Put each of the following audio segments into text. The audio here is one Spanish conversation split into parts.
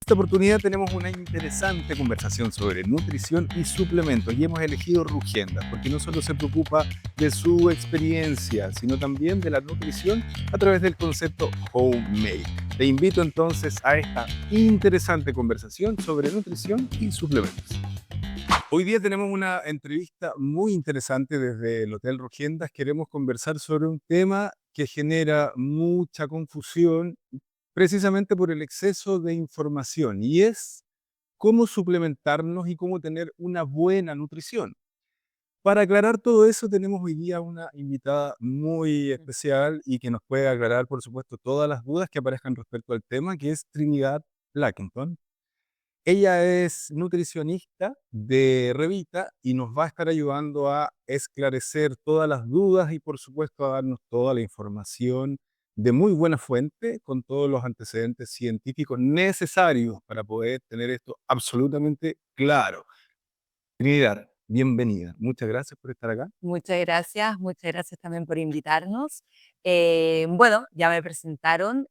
Esta oportunidad tenemos una interesante conversación sobre nutrición y suplementos y hemos elegido Rugiendas porque no solo se preocupa de su experiencia, sino también de la nutrición a través del concepto homemade. Te invito entonces a esta interesante conversación sobre nutrición y suplementos. Hoy día tenemos una entrevista muy interesante desde el Hotel Rugiendas. Queremos conversar sobre un tema que genera mucha confusión precisamente por el exceso de información y es cómo suplementarnos y cómo tener una buena nutrición. Para aclarar todo eso tenemos hoy día una invitada muy especial y que nos puede aclarar, por supuesto, todas las dudas que aparezcan respecto al tema, que es Trinidad Blackington. Ella es nutricionista de Revita y nos va a estar ayudando a esclarecer todas las dudas y por supuesto a darnos toda la información de muy buena fuente con todos los antecedentes científicos necesarios para poder tener esto absolutamente claro. Trinidad, bienvenida. Muchas gracias por estar acá. Muchas gracias también por invitarnos. Bueno, ya me presentaron,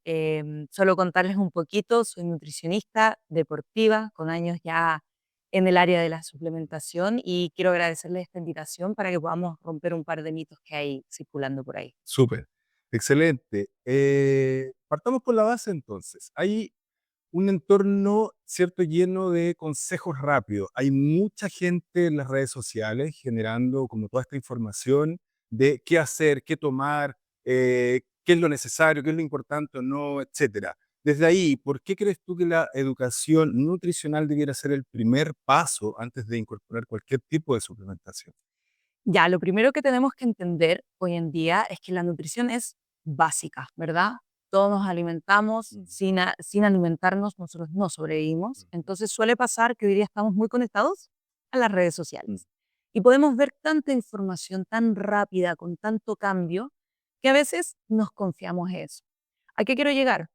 solo contarles un poquito, soy nutricionista deportiva con años ya en el área de la suplementación y quiero agradecerles esta invitación para que podamos romper un par de mitos que hay circulando por ahí. Súper, excelente. Partamos por la base entonces. Hay un entorno, ¿cierto?, lleno de consejos rápidos. Hay mucha gente en las redes sociales generando como toda esta información de qué hacer, qué tomar, qué es lo necesario, qué es lo importante o no, etcétera. Desde ahí, ¿por qué crees tú que la educación nutricional debiera ser el primer paso antes de incorporar cualquier tipo de suplementación? Ya, lo primero que tenemos que entender hoy en día es que la nutrición es básica, ¿verdad? Todos nos alimentamos, Mm, sin alimentarnos nosotros no sobrevivimos. mm, Entonces suele pasar que hoy día estamos muy conectados a las redes mm. sociales y podemos ver tanta información tan rápida, con tanto cambio, que a veces nos confiamos en eso. ¿A qué quiero llegar?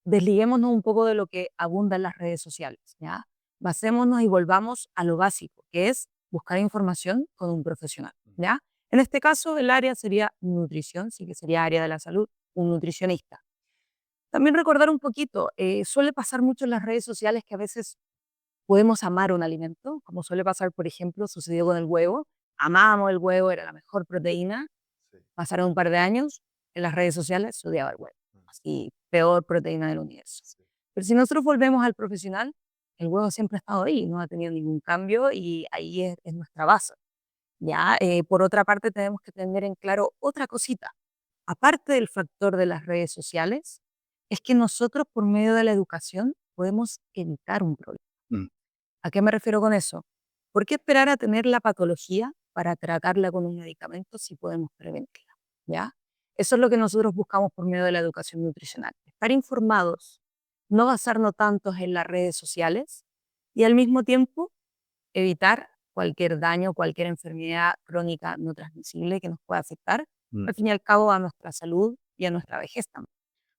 Desliguémonos un poco de lo que abunda en las redes sociales, ¿ya? Basémonos y volvamos a lo básico, que es buscar información con un profesional, ¿ya? En este caso, el área sería nutrición, sí que sería área de la salud, un nutricionista. También recordar un poquito, suele pasar mucho en las redes sociales que a veces podemos amar un alimento, como suele pasar, por ejemplo, sucedió con el huevo. Amamos el huevo, era la mejor proteína. Sí, Pasaron un par de años, en las redes sociales se odiaba el huevo, así, peor proteína del universo. sí. Pero si nosotros volvemos al profesional, el huevo siempre ha estado ahí, no ha tenido ningún cambio y ahí es nuestra base. ¿Ya? Por otra parte, tenemos que tener en claro otra cosita. Aparte del factor de las redes sociales, es que nosotros por medio de la educación podemos evitar un problema. Mm, ¿A qué me refiero con eso? ¿Por qué esperar a tener la patología para tratarla con un medicamento si podemos prevenirla? ¿Ya? Eso es lo que nosotros buscamos por medio de la educación nutricional. Estar informados, no basarnos tantos en las redes sociales y al mismo tiempo evitar cualquier daño, cualquier enfermedad crónica no transmisible que nos pueda afectar, mm. al fin y al cabo, a nuestra salud y a nuestra vejez también.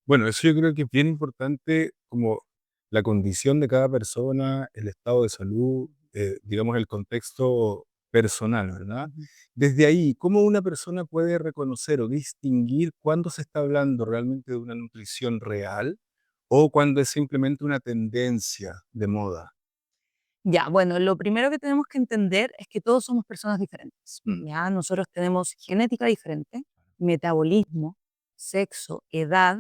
Bueno, eso yo creo que es bien importante, como la condición de cada persona, el estado de salud, digamos, el contexto personal, ¿verdad? Ujú. Desde ahí, ¿cómo una persona puede reconocer o distinguir cuándo se está hablando realmente de una nutrición real o cuando es simplemente una tendencia de moda? Ya, bueno, lo primero que tenemos que entender es que todos somos personas diferentes. Mm, Ya, nosotros tenemos genética diferente, metabolismo, sexo, edad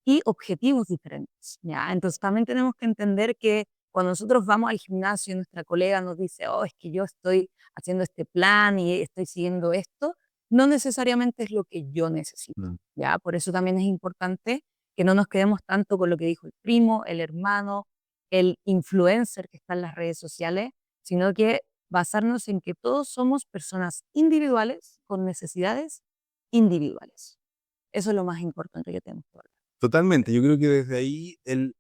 y objetivos diferentes. Ya, entonces también tenemos que entender que cuando nosotros vamos al gimnasio y nuestra colega nos dice, oh, es que yo estoy haciendo este plan y estoy siguiendo esto, no necesariamente es lo que yo necesito. mm. Ya, por eso también es importante que no nos quedemos tanto con lo que dijo el primo, el hermano, el influencer que está en las redes sociales, sino que basarnos en que todos somos personas individuales con necesidades individuales. Eso es lo más importante que tenemos que hablar. Totalmente, yo creo que desde ahí el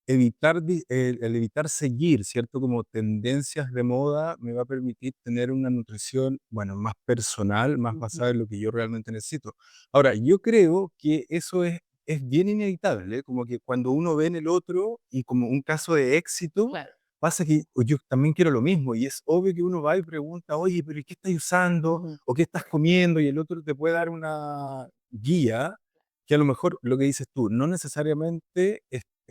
evitar seguir, ¿cierto? Como tendencias de moda me va a permitir tener una nutrición, bueno, más personal, más Ujú. basada en lo que yo realmente necesito. Ahora, yo creo que eso es bien inevitable, como que cuando uno ve en el otro y como un caso de éxito, Claro. pasa que yo también quiero lo mismo y es obvio que uno va y pregunta, oye, pero ¿y qué estás usando? Ujú. ¿O qué estás comiendo? Y el otro te puede dar una guía que a lo mejor lo que dices tú, no necesariamente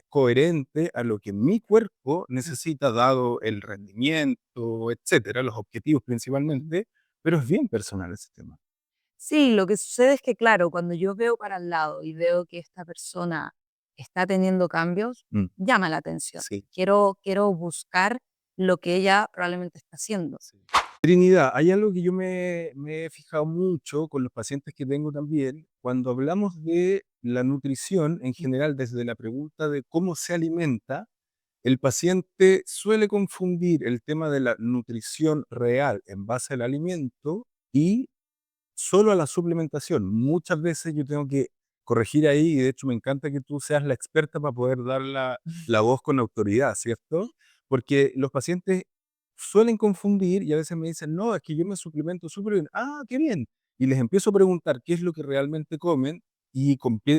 coherente a lo que mi cuerpo necesita, dado el rendimiento, etcétera, los objetivos principalmente, pero es bien personal ese tema. Sí, lo que sucede es que, claro, cuando yo veo para el lado y veo que esta persona está teniendo cambios, Mm, llama la atención. sí. Quiero buscar lo que ella probablemente está haciendo. Sí. Trinidad, hay algo que yo me he fijado mucho con los pacientes que tengo también, cuando hablamos de la nutrición en general, desde la pregunta de cómo se alimenta, el paciente suele confundir el tema de la nutrición real en base al alimento y solo a la suplementación. Muchas veces yo tengo que corregir ahí, y de hecho me encanta que tú seas la experta para poder dar la voz con autoridad, ¿cierto? Porque los pacientes suelen confundir y a veces me dicen, no, es que yo me suplemento súper bien. Ah, qué bien. Y les empiezo a preguntar qué es lo que realmente comen y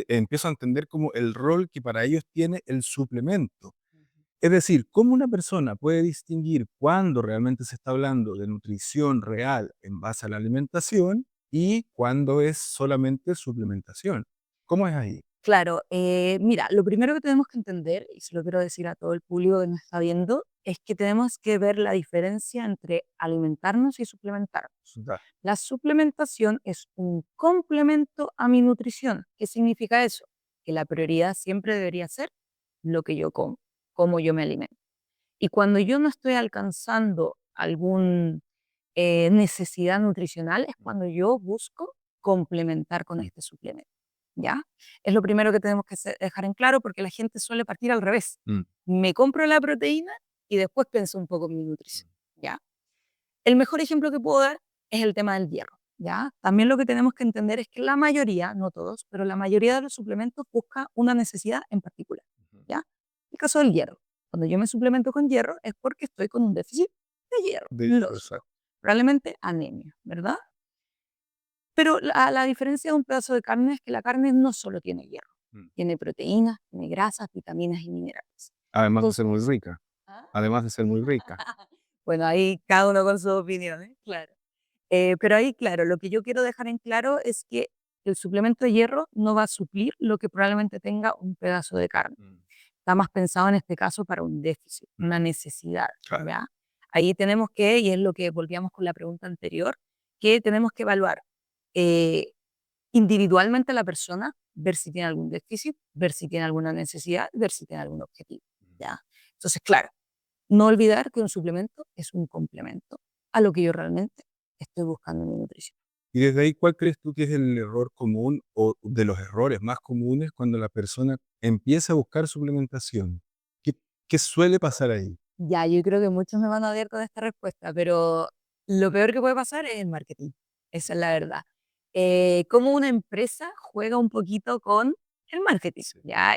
empiezo a entender como el rol que para ellos tiene el suplemento. Es decir, cómo una persona puede distinguir cuándo realmente se está hablando de nutrición real en base a la alimentación y cuándo es solamente suplementación. ¿Cómo es ahí? Claro, mira, lo primero que tenemos que entender, y se lo quiero decir a todo el público que nos está viendo, es que tenemos que ver la diferencia entre alimentarnos y suplementarnos. Ya. La suplementación es un complemento a mi nutrición. ¿Qué significa eso? Que la prioridad siempre debería ser lo que yo como, cómo yo me alimento. Y cuando yo no estoy alcanzando alguna necesidad nutricional, es cuando yo busco complementar con Mm, este suplemento. ¿Ya? Es lo primero que tenemos que dejar en claro porque la gente suele partir al revés. mm, Me compro la proteína y después pienso un poco en mi nutrición. ¿Ya? El mejor ejemplo que puedo dar es el tema del hierro. ¿Ya? También lo que tenemos que entender es que la mayoría, no todos, pero la mayoría de los suplementos busca una necesidad en particular. ujú. ¿Ya? El caso del hierro. Cuando yo me suplemento con hierro es porque estoy con un déficit de hierro, De hierro, lógico. exacto. Probablemente anemia, ¿verdad? Pero la diferencia de un pedazo de carne es que la carne no solo tiene hierro, Mm. tiene proteínas, tiene grasas, vitaminas y minerales. Además de ser muy Entonces, rica. ¿ah? Además de ser muy rica. Bueno, ahí cada uno con sus opiniones, claro. Pero ahí, claro, lo que yo quiero dejar en claro es que el suplemento de hierro no va a suplir lo que probablemente tenga un pedazo de carne. Mm, Está más pensado en este caso para un déficit, mm, una necesidad, claro. ¿ya? Ahí tenemos que, y es lo que volvíamos con la pregunta anterior, que tenemos que evaluar eh, individualmente a la persona, ver si tiene algún déficit, ver si tiene alguna necesidad, ver si tiene algún objetivo, Mm. ¿ya? Entonces, claro, no olvidar que un suplemento es un complemento a lo que yo realmente estoy buscando en mi nutrición. Y desde ahí, ¿cuál crees tú que es el error común o de los errores más comunes cuando la persona empieza a buscar suplementación? ¿Qué, qué suele pasar ahí? Ya, yo creo que muchos me van a odiar con esta respuesta, pero lo peor que puede pasar es el marketing. Esa es la verdad. Cómo una empresa juega un poquito con el marketing, Sí. ¿ya?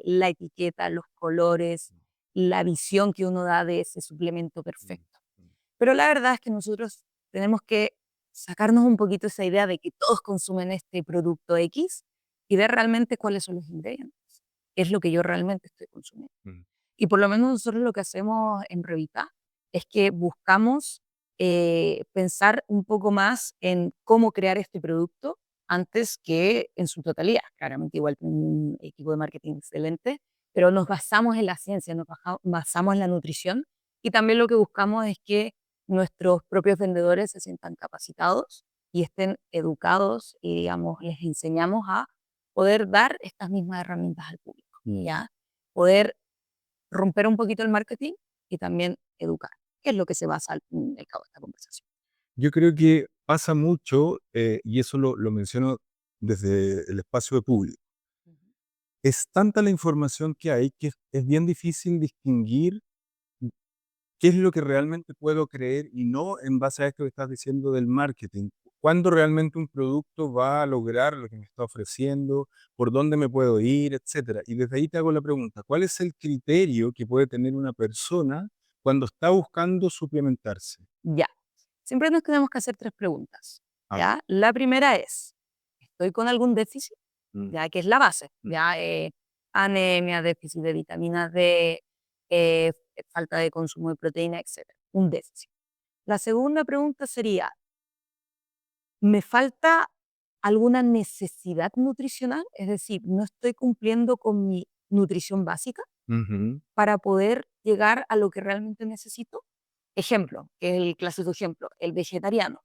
La etiqueta, los colores, la visión que uno da de ese suplemento Mm, perfecto. mm, Pero la verdad es que nosotros tenemos que sacarnos un poquito esa idea de que todos consumen este producto X y ver realmente cuáles son los ingredientes, qué es lo que yo realmente estoy consumiendo. mm. Y por lo menos nosotros lo que hacemos en Revita es que buscamos pensar un poco más en cómo crear este producto antes que en su totalidad. Claramente igual con un equipo de marketing excelente, pero nos basamos en la ciencia, basamos en la nutrición y también lo que buscamos es que nuestros propios vendedores se sientan capacitados y estén educados y digamos les enseñamos a poder dar estas mismas herramientas al público, Mm. ¿ya? Poder romper un poquito el marketing y también educar, que es lo que se basa al fin y al cabo de esta conversación. Yo creo que pasa mucho, y eso lo menciono desde el espacio de público. Ujú. Es tanta la información que hay que es bien difícil distinguir qué es lo que realmente puedo creer y no en base a esto que estás diciendo del marketing. ¿Cuándo realmente un producto va a lograr lo que me está ofreciendo? ¿Por dónde me puedo ir? Etcétera. Y desde ahí te hago la pregunta, ¿cuál es el criterio que puede tener una persona cuando está buscando suplementarse? Ya, siempre nos tenemos que hacer tres preguntas. A ver. ¿Ya? La primera es, ¿estoy con algún déficit? Mm, ¿Ya? Que es la base. mm, ¿Ya? Anemia, déficit de vitamina D, falta de consumo de proteína, etcétera. Un déficit. La segunda pregunta sería, ¿me falta alguna necesidad nutricional? Es decir, no estoy cumpliendo con mi nutrición básica Ujú. para poder llegar a lo que realmente necesito. Ejemplo, que es el clásico ejemplo, el vegetariano.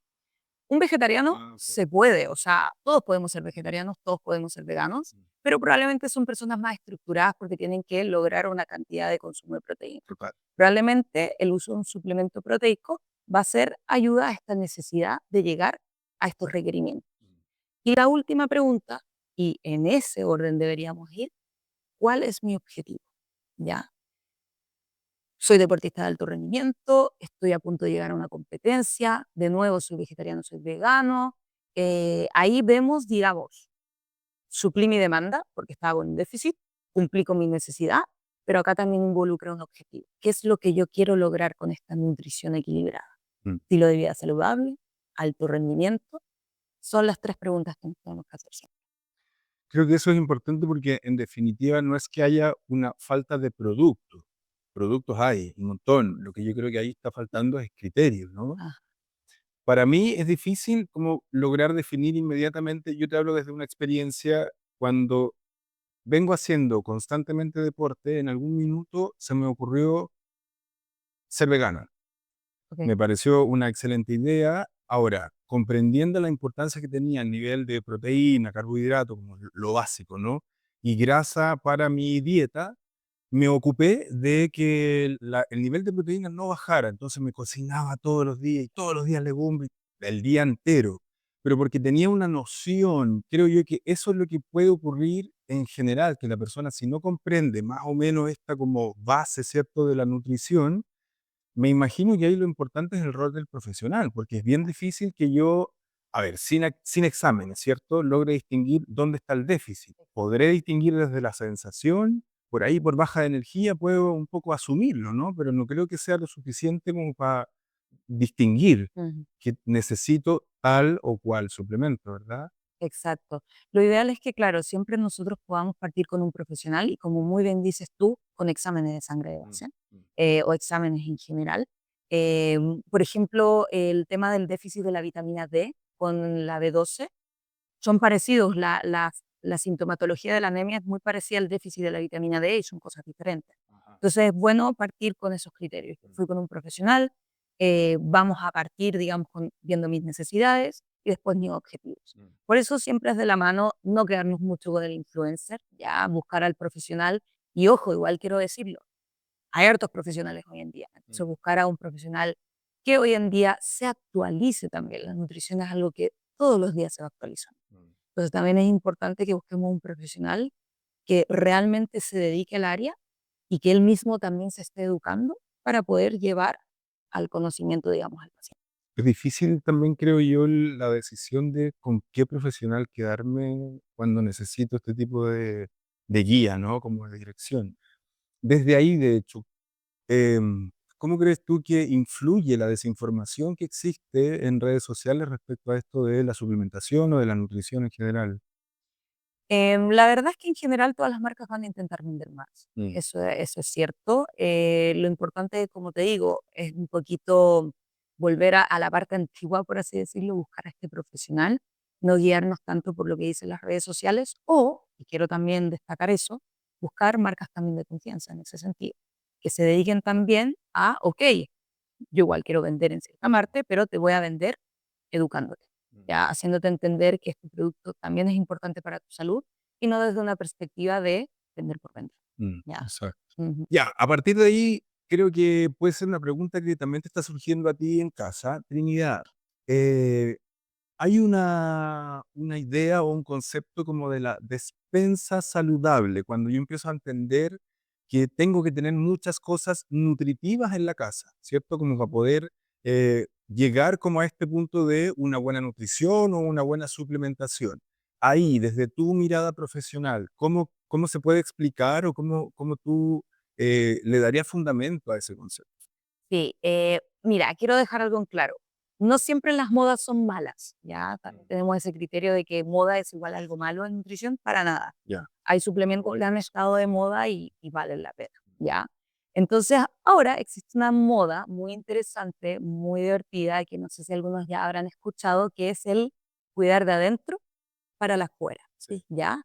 Un vegetariano Ah, ok. se puede, o sea, todos podemos ser vegetarianos, todos podemos ser veganos, pero probablemente son personas más estructuradas porque tienen que lograr una cantidad de consumo de proteína. Total. Probablemente el uso de un suplemento proteico va a ser ayuda a esta necesidad de llegar a estos requerimientos. Y la última pregunta, y en ese orden deberíamos ir, ¿cuál es mi objetivo? ¿Ya? Soy deportista de alto rendimiento, estoy a punto de llegar a una competencia, de nuevo soy vegetariano, soy vegano. Ahí vemos, digamos, suplí mi demanda porque estaba en déficit, cumplí con mi necesidad, pero acá también involucra un objetivo. ¿Qué es lo que yo quiero lograr con esta nutrición equilibrada? Mm. Estilo de vida saludable, alto rendimiento, son las tres preguntas que nos tenemos que hacer siempre. Creo que eso es importante porque en definitiva no es que haya una falta de productos. Productos hay un montón. Lo que yo creo que ahí está faltando es criterio, ¿no? Ah, Para mí es difícil como lograr definir inmediatamente. Yo te hablo desde una experiencia cuando vengo haciendo constantemente deporte, en algún minuto se me ocurrió ser vegano. ok. Me pareció una excelente idea. Ahora, comprendiendo la importancia que tenía el nivel de proteína, carbohidrato, como lo básico, ¿no? Y grasa para mi dieta, me ocupé de que el nivel de proteína no bajara. Entonces me cocinaba todos los días y todos los días legumbres, el día entero. Pero porque tenía una noción, creo yo que eso es lo que puede ocurrir en general, que la persona si no comprende más o menos esta como base, ¿cierto?, de la nutrición, me imagino que ahí lo importante es el rol del profesional, porque es bien difícil que yo, a ver, sin exámenes, ¿cierto?, logre distinguir dónde está el déficit. Podré distinguir desde la sensación, por ahí por baja de energía puedo un poco asumirlo, ¿no? Pero no creo que sea lo suficiente como para distinguir Ujú. que necesito tal o cual suplemento, ¿verdad? Exacto. Lo ideal es que, claro, siempre nosotros podamos partir con un profesional y como muy bien dices tú, con exámenes de sangre de Mm, base mm, o exámenes en general. Por ejemplo, el tema del déficit de la vitamina D con la B12 son parecidos. La sintomatología de la anemia es muy parecida al déficit de la vitamina D y son cosas diferentes. ajá, Entonces es bueno partir con esos criterios. mm, Fui con un profesional, vamos a partir, digamos, viendo mis necesidades y después mis objetivos. mm, Por eso siempre es de la mano no quedarnos mucho con el influencer, ya buscar al profesional. Y ojo, igual quiero decirlo, hay hartos profesionales hoy en día. Entonces mm, buscar a un profesional que hoy en día se actualice también. La nutrición es algo que todos los días se va actualizando. mm. Entonces también es importante que busquemos un profesional que realmente se dedique al área y que él mismo también se esté educando para poder llevar al conocimiento, digamos, al paciente. Es difícil también, creo yo, la decisión de con qué profesional quedarme cuando necesito este tipo de guía, ¿no? Como de dirección. Desde ahí, de hecho, ¿cómo crees tú que influye la desinformación que existe en redes sociales respecto a esto de la suplementación o de la nutrición en general? La verdad es que en general todas las marcas van a intentar vender más. Mm, Eso es cierto. Lo importante, como te digo, es un poquito volver a la parte antigua, por así decirlo, buscar a este profesional, no guiarnos tanto por lo que dicen las redes sociales o, y quiero también destacar eso, buscar marcas también de confianza en ese sentido, que se dediquen también a, ok, yo igual quiero vender en cierta parte, pero te voy a vender educándote, mm, ya haciéndote entender que este producto también es importante para tu salud y no desde una perspectiva de vender por vender. Ya. exacto. Ujú. Ya, a partir de ahí, creo que puede ser una pregunta que también te está surgiendo a ti en casa, Trinidad. Eh, Hay una idea o un concepto como de la despensa saludable, cuando yo empiezo a entender que tengo que tener muchas cosas nutritivas en la casa, ¿cierto? Como para poder llegar como a este punto de una buena nutrición o una buena suplementación. Ahí, desde tu mirada profesional, ¿cómo se puede explicar o cómo tú le darías fundamento a ese concepto? Sí, mira, quiero dejar algo en claro. No siempre las modas son malas, ¿ya? También tenemos ese criterio de que moda es igual a algo malo en nutrición, para nada. Ya. Hay suplementos que han estado de moda y valen la pena, ¿ya? Entonces, ahora existe una moda muy interesante, muy divertida, que no sé si algunos ya habrán escuchado, que es el cuidar de adentro para la afuera, Sí. ¿ya?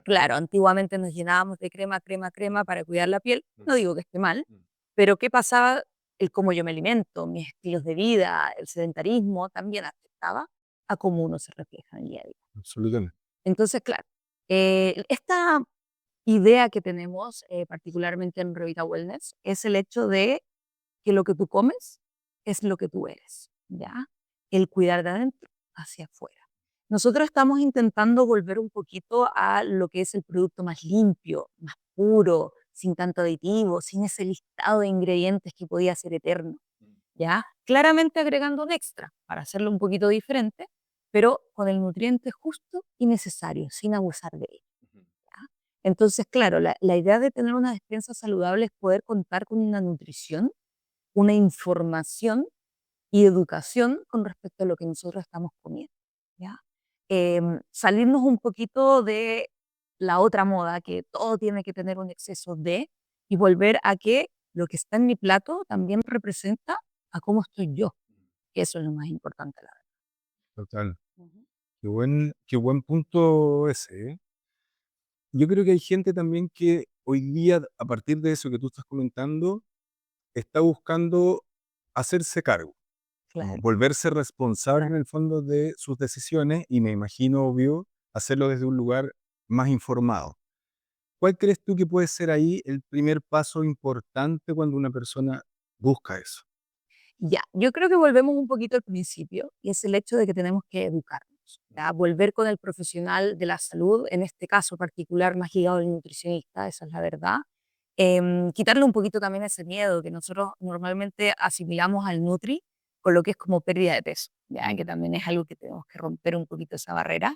Claro, antiguamente nos llenábamos de crema, crema, crema para cuidar la piel. No digo que esté mal, pero ¿qué pasaba? El cómo yo me alimento, mis estilos de vida, el sedentarismo también afectaba a cómo uno se refleja en el día a día. Absolutamente. Entonces, claro, esta idea que tenemos, particularmente en Revita Wellness, es el hecho de que lo que tú comes es lo que tú eres, ¿ya? El cuidar de adentro hacia afuera. Nosotros estamos intentando volver un poquito a lo que es el producto más limpio, más puro, sin tanto aditivo, sin ese listado de ingredientes que podía ser eterno, ¿ya? Claramente agregando un extra para hacerlo un poquito diferente, pero con el nutriente justo y necesario, sin abusar de él. ¿Ya? Entonces, claro, la idea de tener una despensa saludable es poder contar con una nutrición, una información y educación con respecto a lo que nosotros estamos comiendo, ¿ya? Salirnos un poquito de la otra moda, que todo tiene que tener un exceso de, y volver a que lo que está en mi plato también representa a cómo estoy yo, que eso es lo más importante, la verdad. Total. Ujú. Qué buen punto ese, ¿eh? Yo creo que hay gente también que hoy día, a partir de eso que tú estás comentando, está buscando hacerse cargo, como Claro. volverse responsable en el fondo de sus decisiones y me imagino, obvio, hacerlo desde un lugar más informado. ¿Cuál crees tú que puede ser ahí el primer paso importante cuando una persona busca eso? Ya, yo creo que volvemos un poquito al principio, y es el hecho de que tenemos que educarnos, ¿ya? Volver con el profesional de la salud, en este caso particular más ligado al nutricionista, esa es la verdad. Quitarle un poquito también ese miedo que nosotros normalmente asimilamos al nutri con lo que es como pérdida de peso, ¿ya? Que también es algo que tenemos que romper un poquito esa barrera.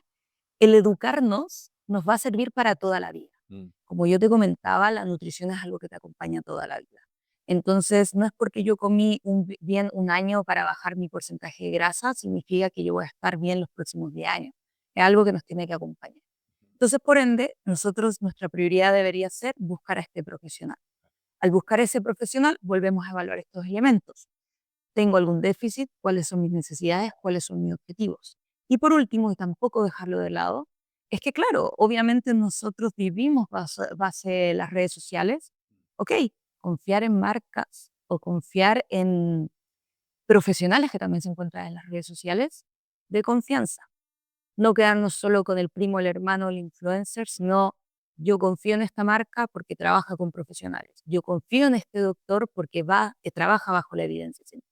El educarnos nos va a servir para toda la vida. Mm. Como yo te comentaba, la nutrición es algo que te acompaña toda la vida. Entonces, no es porque yo comí bien un año para bajar mi porcentaje de grasa, significa que yo voy a estar bien los próximos 10 años. Es algo que nos tiene que acompañar. Entonces, por ende, nosotros, nuestra prioridad debería ser buscar a este profesional. Al buscar a ese profesional, volvemos a evaluar estos elementos. ¿Tengo algún déficit? ¿Cuáles son mis necesidades? ¿Cuáles son mis objetivos? Y por último, y tampoco dejarlo de lado, es que claro, obviamente nosotros vivimos base las redes sociales. Ok, confiar en marcas o confiar en profesionales que también se encuentran en las redes sociales de confianza. No quedarnos solo con el primo, el hermano, el influencer, sino yo confío en esta marca porque trabaja con profesionales. Yo confío en este doctor porque trabaja bajo la evidencia científica.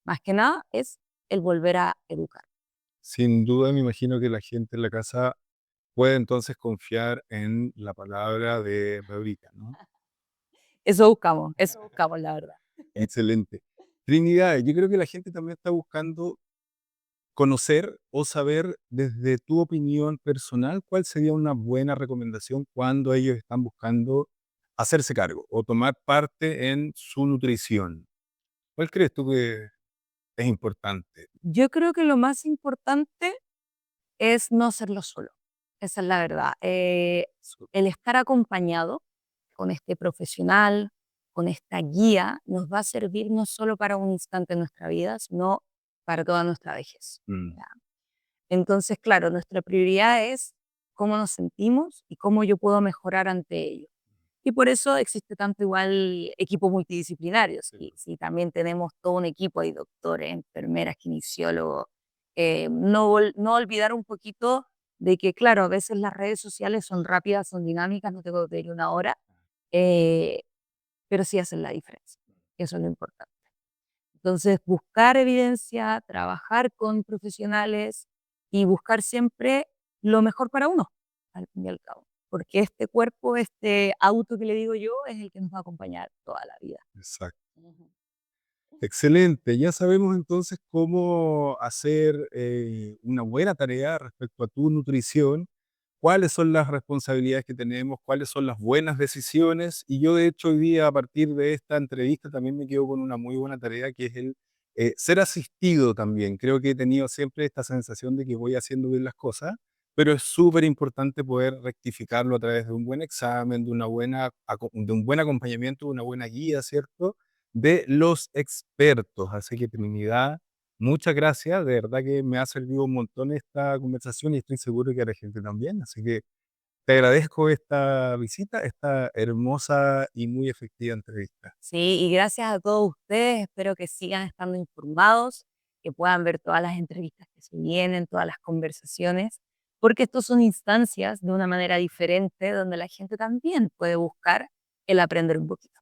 Más que nada es el volver a educar. Sin duda, me imagino que la gente en la casa puede entonces confiar en la palabra de Rebeca, ¿no? Eso buscamos, la verdad. Excelente. Trinidad, yo creo que la gente también está buscando conocer o saber desde tu opinión personal cuál sería una buena recomendación cuando ellos están buscando hacerse cargo o tomar parte en su nutrición. ¿Cuál crees tú que es importante? Yo creo que lo más importante es no hacerlo solo. Esa es la verdad. El estar acompañado con este profesional, con esta guía, nos va a servir no solo para un instante en nuestra vida, sino para toda nuestra vejez. Mm, ¿Ya? Entonces, claro, nuestra prioridad es cómo nos sentimos y cómo yo puedo mejorar ante ello. Y por eso existe tanto igual equipos multidisciplinarios. Y si también tenemos todo un equipo, hay doctores, enfermeras, kinesiólogos, no olvidar un poquito de que, claro, a veces las redes sociales son rápidas, son dinámicas, no tengo que ir una hora, eh, pero sí hacen la diferencia. Eso es lo importante. Entonces, buscar evidencia, trabajar con profesionales y buscar siempre lo mejor para uno, al fin y al cabo. Porque este cuerpo, este auto que le digo yo, es el que nos va a acompañar toda la vida. exacto. Ujú. Excelente. Ya sabemos entonces cómo hacer una buena tarea respecto a tu nutrición, cuáles son las responsabilidades que tenemos, cuáles son las buenas decisiones. Y yo, de hecho, hoy día, a partir de esta entrevista, también me quedo con una muy buena tarea, que es el ser asistido también. Creo que he tenido siempre esta sensación de que voy haciendo bien las cosas, pero es súper importante poder rectificarlo a través de un buen examen, de un buen acompañamiento, de una buena guía, ¿cierto? De los expertos. Así que Trinidad, muchas gracias. De verdad que me ha servido un montón esta conversación y estoy seguro que a la gente también. Así que Te agradezco esta visita, esta hermosa y muy efectiva entrevista. Sí, y gracias a todos ustedes, espero que sigan estando informados, que puedan ver todas las entrevistas que se vienen, todas las conversaciones, porque estos son instancias de una manera diferente donde la gente también puede buscar el aprender un poquito.